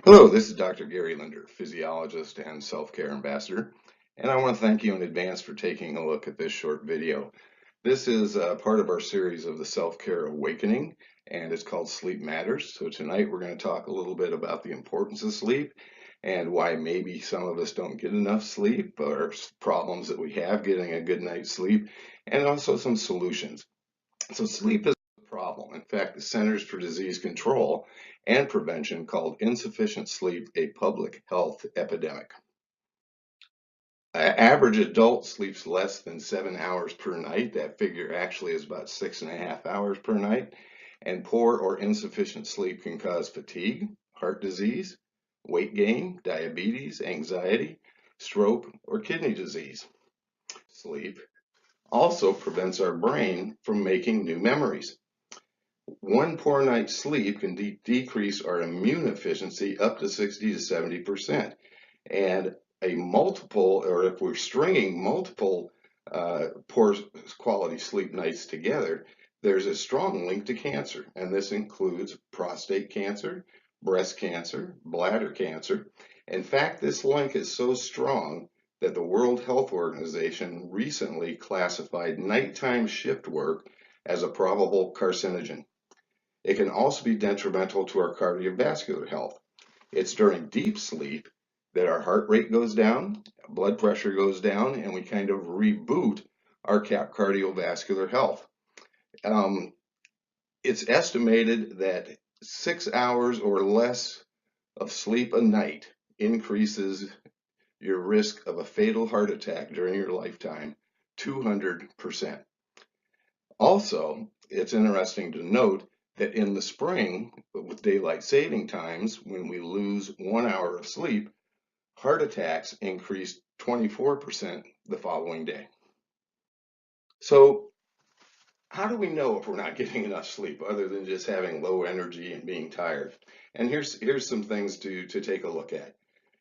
Hello, this is Dr. Gary Lindner, physiologist and self-care ambassador, and I want to thank you in advance for taking a look at this short video. This is part of our series of the Self-Care Awakening, and it's called Sleep Matters. So tonight we're going to talk a little bit about the importance of sleep and why maybe some of us don't get enough sleep or problems that we have getting a good night's sleep, and also some solutions. So sleep is a problem. In fact, the Centers for Disease Control and Prevention called insufficient sleep a public health epidemic. Average adult sleeps less than 7 hours per night. That figure actually is about 6.5 hours per night. And poor or insufficient sleep can cause fatigue, heart disease, weight gain, diabetes, anxiety, stroke, or kidney disease. Sleep also prevents our brain from making new memories. One poor night's sleep can decrease our immune efficiency up to 60 to 70%. And a multiple, or if we're stringing multiple poor quality sleep nights together, there's a strong link to cancer. And this includes prostate cancer, breast cancer, bladder cancer. In fact, this link is so strong that the World Health Organization recently classified nighttime shift work as a probable carcinogen. It can also be detrimental to our cardiovascular health. It's during deep sleep that our heart rate goes down, blood pressure goes down, and we kind of reboot our cardiovascular health. Um, it's estimated that 6 hours or less of sleep a night increases your risk of a fatal heart attack during your lifetime 200%. Also, it's interesting to note that in the spring, with daylight saving times, when we lose 1 hour of sleep, heart attacks increased 24% the following day. So, how do we know if we're not getting enough sleep other than just having low energy and being tired? And here's some things to take a look at.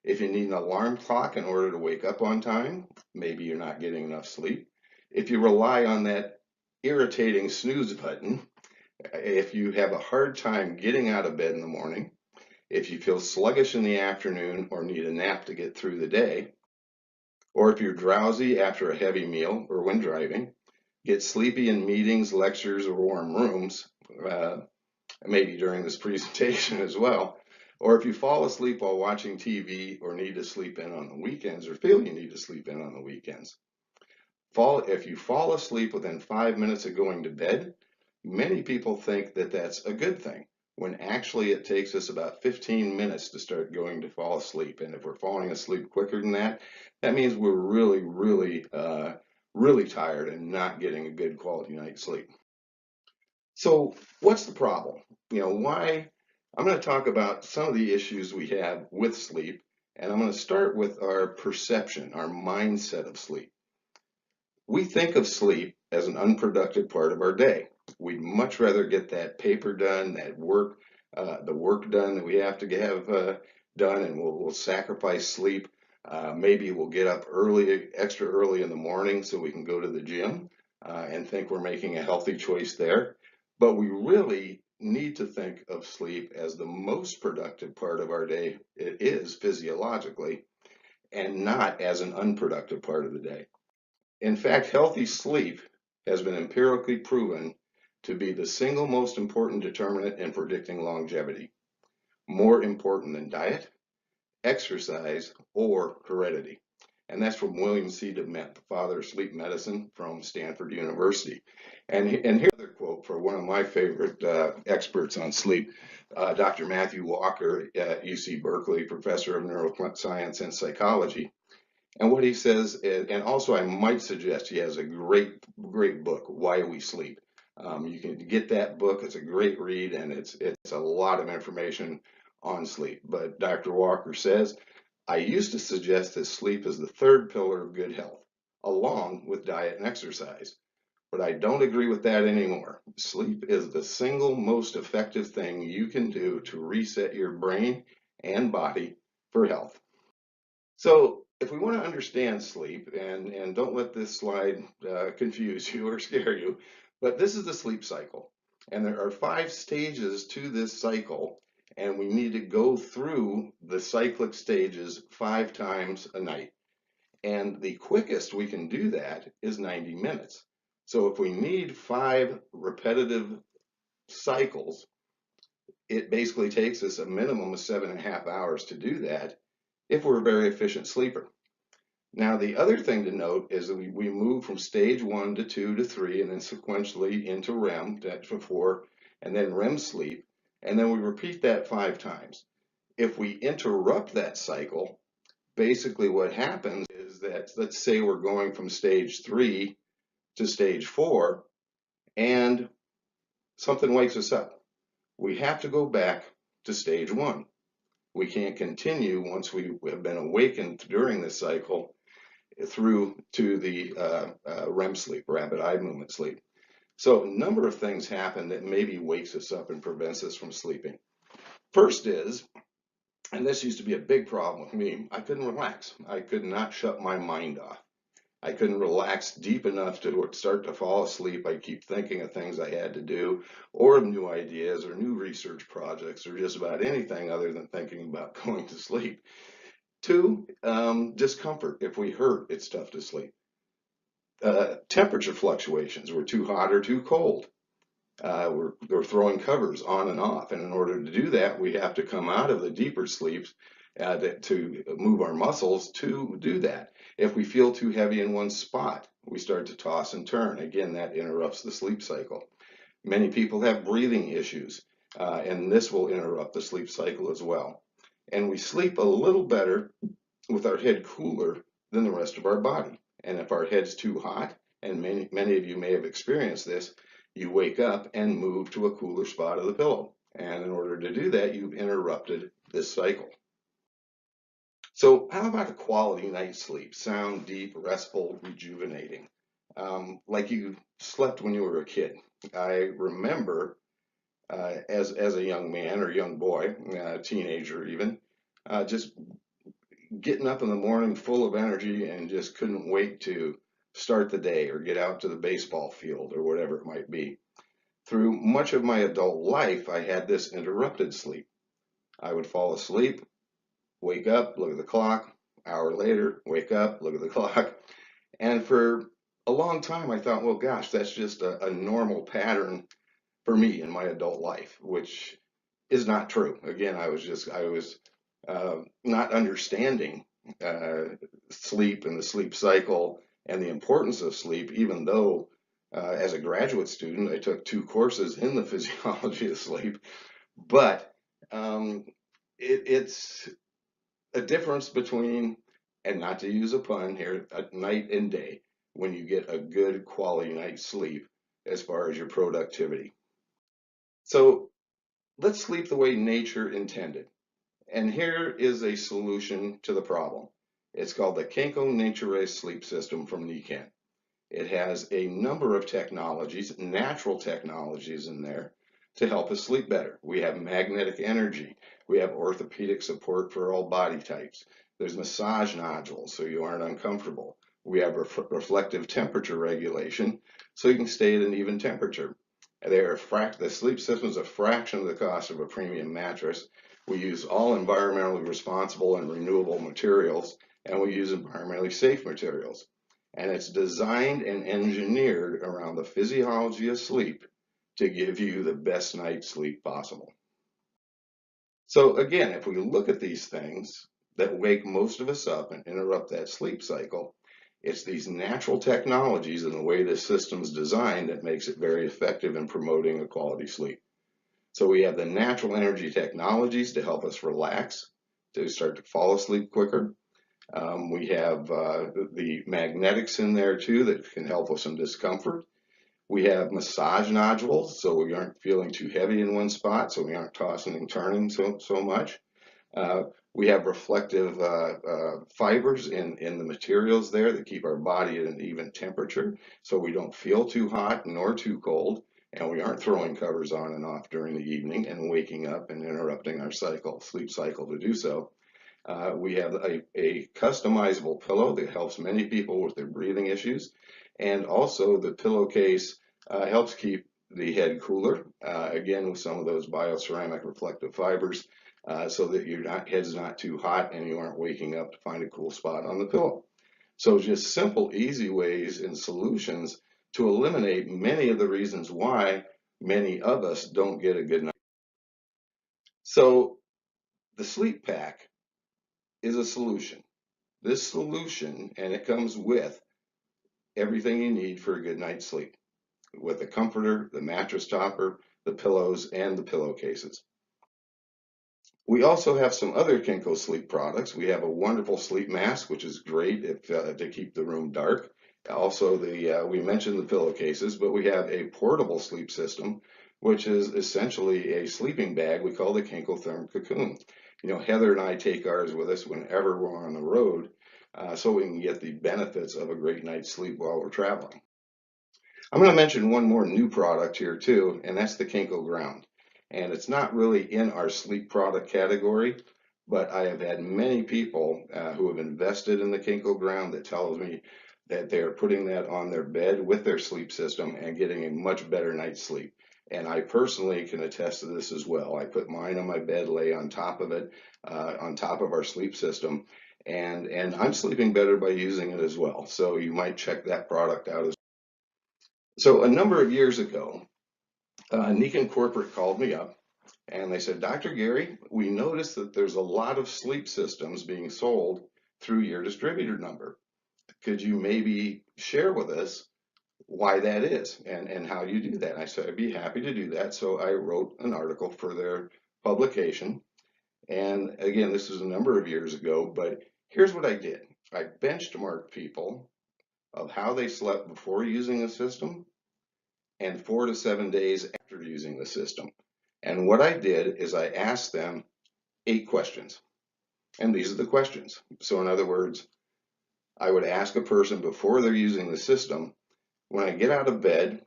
If you need an alarm clock in order to wake up on time, maybe you're not getting enough sleep. If you rely on that irritating snooze button, if you have a hard time getting out of bed in the morning, if you feel sluggish in the afternoon or need a nap to get through the day, or if you're drowsy after a heavy meal or when driving, get sleepy in meetings, lectures, or warm rooms, uh, maybe during this presentation as well, or if you fall asleep while watching TV or need to sleep in on the weekends or feel you need to sleep in on the weekends. If you fall asleep within 5 minutes of going to bed, many people think that that's a good thing, when actually it takes us about 15 minutes to start going to fall asleep. And if we're falling asleep quicker than that, that means we're really tired and not getting a good quality night's sleep. So what's the problem? Why? I'm going to talk about some of the issues we have with sleep, and I'm going to start with our perception, our mindset of sleep. We think of sleep as an unproductive part of our day. We'd much rather get that paper done, the work done that we have to have done, and we'll sacrifice sleep. Maybe we'll get up extra early in the morning so we can go to the gym and think we're making a healthy choice there. But we really need to think of sleep as the most productive part of our day. It is physiologically, and not as an unproductive part of the day. In fact, healthy sleep has been empirically proven to be the single most important determinant in predicting longevity, more important than diet, exercise, or heredity. And that's from William C. DeMent, the father of sleep medicine from Stanford University. And here's another quote for one of my favorite experts on sleep, Dr. Matthew Walker at UC Berkeley, professor of neuroscience and psychology. And what he says, and also I might suggest he has a great book, Why We Sleep. You can get that book. It's a great read, and it's a lot of information on sleep. But Dr. Walker says, I used to suggest that sleep is the third pillar of good health, along with diet and exercise. But I don't agree with that anymore. Sleep is the single most effective thing you can do to reset your brain and body for health. So if we want to understand sleep, and don't let this slide confuse you or scare you, but this is the sleep cycle. And there are 5 stages to this cycle. and we need to go through the cyclic stages 5 times a night. And the quickest we can do that is 90 minutes. So if we need 5 repetitive cycles, it basically takes us a minimum of 7.5 hours to do that if we're a very efficient sleeper. Now, the other thing to note is that we move from stage 1 to 2 to 3 and then sequentially into REM, to 4, and then REM sleep, and then we repeat that 5 times. If we interrupt that cycle, basically what happens is that, let's say we're going from stage 3 to stage 4 and something wakes us up. We have to go back to stage 1. We can't continue once we have been awakened during this cycle through to the REM sleep, rapid eye movement sleep. So a number of things happen that maybe wakes us up and prevents us from sleeping. First is, and this used to be a big problem with me, I couldn't relax. I could not shut my mind off. I couldn't relax deep enough to start to fall asleep. I'd keep thinking of things I had to do, or of new ideas, or new research projects, or just about anything other than thinking about going to sleep. 2, discomfort. If we hurt, it's tough to sleep. Temperature fluctuations. We're too hot or too cold. We're throwing covers on and off. And in order to do that, we have to come out of the deeper sleeps to move our muscles to do that. If we feel too heavy in one spot, we start to toss and turn. Again, that interrupts the sleep cycle. Many people have breathing issues, and this will interrupt the sleep cycle as well. And we sleep a little better with our head cooler than the rest of our body. And if our head's too hot, and many of you may have experienced this, you wake up and move to a cooler spot of the pillow. And in order to do that, you've interrupted this cycle. So how about a quality night's sleep? Sound, deep, restful, rejuvenating. Like you slept when you were a kid. I remember as a young man or young boy, teenager even, just getting up in the morning full of energy and just couldn't wait to start the day or get out to the baseball field or whatever it might be. Through much of my adult life, I had this interrupted sleep. I would fall asleep, wake up, look at the clock, hour later, wake up, look at the clock. And for a long time, I thought, well, gosh, that's just a normal pattern for me in my adult life, which is not true. Again, I was not understanding sleep and the sleep cycle and the importance of sleep, even though as a graduate student, I took 2 courses in the physiology of sleep. But it's a difference between, and not to use a pun here, a night and day when you get a good quality night's sleep as far as your productivity. So let's sleep the way nature intended. And here is a solution to the problem. It's called the Kenko Nature Sleep System from NECAN. It has a number of technologies, natural technologies in there to help us sleep better. We have magnetic energy. We have orthopedic support for all body types. There's massage nodules so you aren't uncomfortable. We have reflective temperature regulation so you can stay at an even temperature. The sleep system is a fraction of the cost of a premium mattress. We use all environmentally responsible and renewable materials, and we use environmentally safe materials. And it's designed and engineered around the physiology of sleep to give you the best night's sleep possible. So again, if we look at these things that wake most of us up and interrupt that sleep cycle, it's these natural technologies and the way this system's designed that makes it very effective in promoting a quality sleep. So we have the natural energy technologies to help us relax, to start to fall asleep quicker. We have the magnetics in there too that can help with some discomfort. We have massage nodules, so we aren't feeling too heavy in one spot, so we aren't tossing and turning so much. We have reflective fibers in the materials there that keep our body at an even temperature, so we don't feel too hot nor too cold, and we aren't throwing covers on and off during the evening and waking up and interrupting our sleep cycle to do so. We have a customizable pillow that helps many people with their breathing issues. And also the pillowcase helps keep the head cooler, again with some of those bioceramic reflective fibers, so that your head's not too hot and you aren't waking up to find a cool spot on the pillow. So just simple, easy ways and solutions to eliminate many of the reasons why many of us don't get a good night. So the sleep pack is a solution. This solution, and it comes with everything you need for a good night's sleep, with the comforter, the mattress topper, the pillows, and the pillowcases. We also have some other Kinko sleep products. We have a wonderful sleep mask, which is great to keep the room dark. Also, we mentioned the pillowcases, but we have a portable sleep system, which is essentially a sleeping bag we call the Kinko Therm Cocoon. You know, Heather and I take ours with us whenever we're on the road, so we can get the benefits of a great night's sleep while we're traveling. I'm going to mention one more new product here too, and that's the Kinko Ground. And it's not really in our sleep product category, but I have had many people who have invested in the Kinko Ground that tells me that they are putting that on their bed with their sleep system and getting a much better night's sleep. And I personally can attest to this as well. I put mine on my bed, lay on top of it, on top of our sleep system, and I'm sleeping better by using it as well. So you might check that product out as well. So a number of years ago, Nikon Corporate called me up and they said, Dr. Gary, we noticed that there's a lot of sleep systems being sold through your distributor number. Could you maybe share with us why that is and how you do that? I said, I'd be happy to do that. So I wrote an article for their publication. And again, this was a number of years ago, but here's what I did. I benchmarked people of how they slept before using the system and 4 to 7 days after using the system. And what I did is I asked them 8 questions. And these are the questions. So in other words, I would ask a person before they're using the system, when I get out of bed,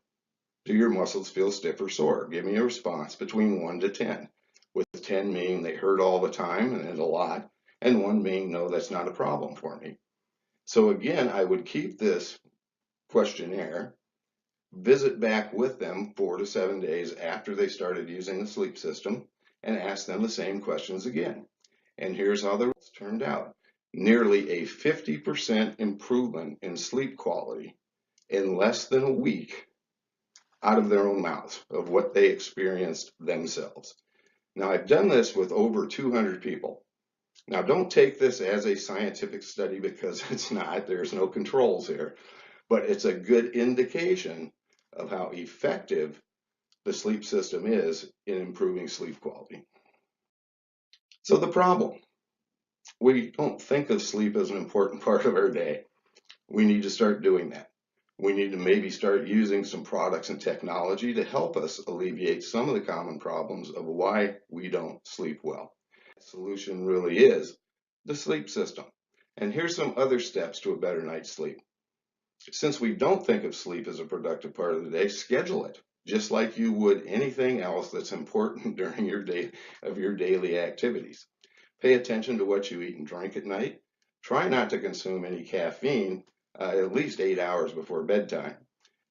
do your muscles feel stiff or sore? Give me a response between 1 to 10, with 10 meaning they hurt all the time and a lot, and 1 meaning no, that's not a problem for me. So again, I would keep this questionnaire, visit back with them 4 to 7 days after they started using the sleep system, and ask them the same questions again. And here's how the results turned out. Nearly a 50% improvement in sleep quality in less than a week out of their own mouths of what they experienced themselves. Now, I've done this with over 200 people. Now, don't take this as a scientific study because it's not. There's no controls here. But it's a good indication of how effective the sleep system is in improving sleep quality. So the problem, we don't think of sleep as an important part of our day. We need to start doing that. We need to maybe start using some products and technology to help us alleviate some of the common problems of why we don't sleep well. The solution really is the sleep system. And here's some other steps to a better night's sleep. Since we don't think of sleep as a productive part of the day, schedule it just like you would anything else that's important during your day of your daily activities. Pay attention to what you eat and drink at night. Try not to consume any caffeine at least 8 hours before bedtime.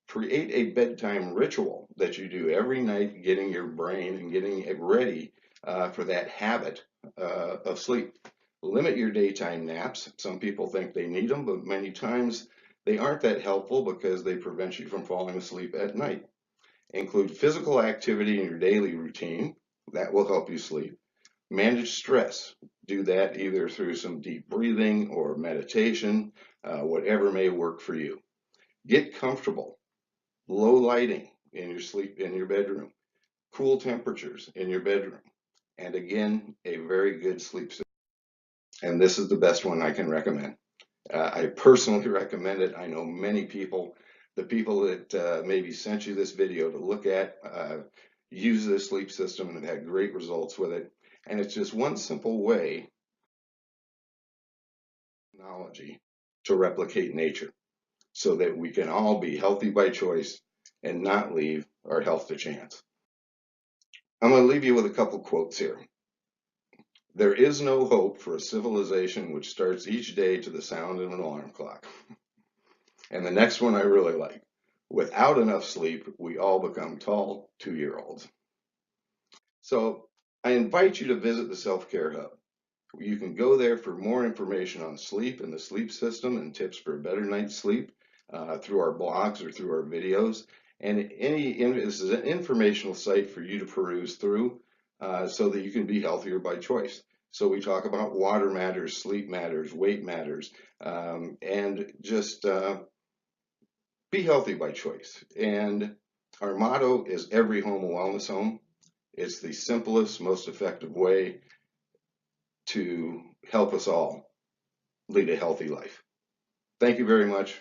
Create a bedtime ritual that you do every night, getting your brain and getting it ready for that habit of sleep. Limit your daytime naps. Some people think they need them, but many times they aren't that helpful because they prevent you from falling asleep at night. Include physical activity in your daily routine. That will help you sleep. Manage stress. Do that either through some deep breathing or meditation, whatever may work for you. Get comfortable. Low lighting in your bedroom. Cool temperatures in your bedroom. And again, a very good sleep system. And this is the best one I can recommend. I personally recommend it. I know many people, the people that maybe sent you this video to look at, use this sleep system and have had great results with it. And it's just one simple way, technology, to replicate nature so that we can all be healthy by choice and not leave our health to chance. I'm going to leave you with a couple quotes here. There is no hope for a civilization which starts each day to the sound of an alarm clock. And the next one I really like. Without enough sleep, we all become tall 2-year-olds. So I invite you to visit the Self-Care Hub. You can go there for more information on sleep and the sleep system and tips for a better night's sleep through our blogs or through our videos. And this is an informational site for you to peruse through so that you can be healthier by choice. So we talk about water matters, sleep matters, weight matters, and just be healthy by choice. And our motto is every home a wellness home. It's the simplest, most effective way to help us all lead a healthy life. Thank you very much.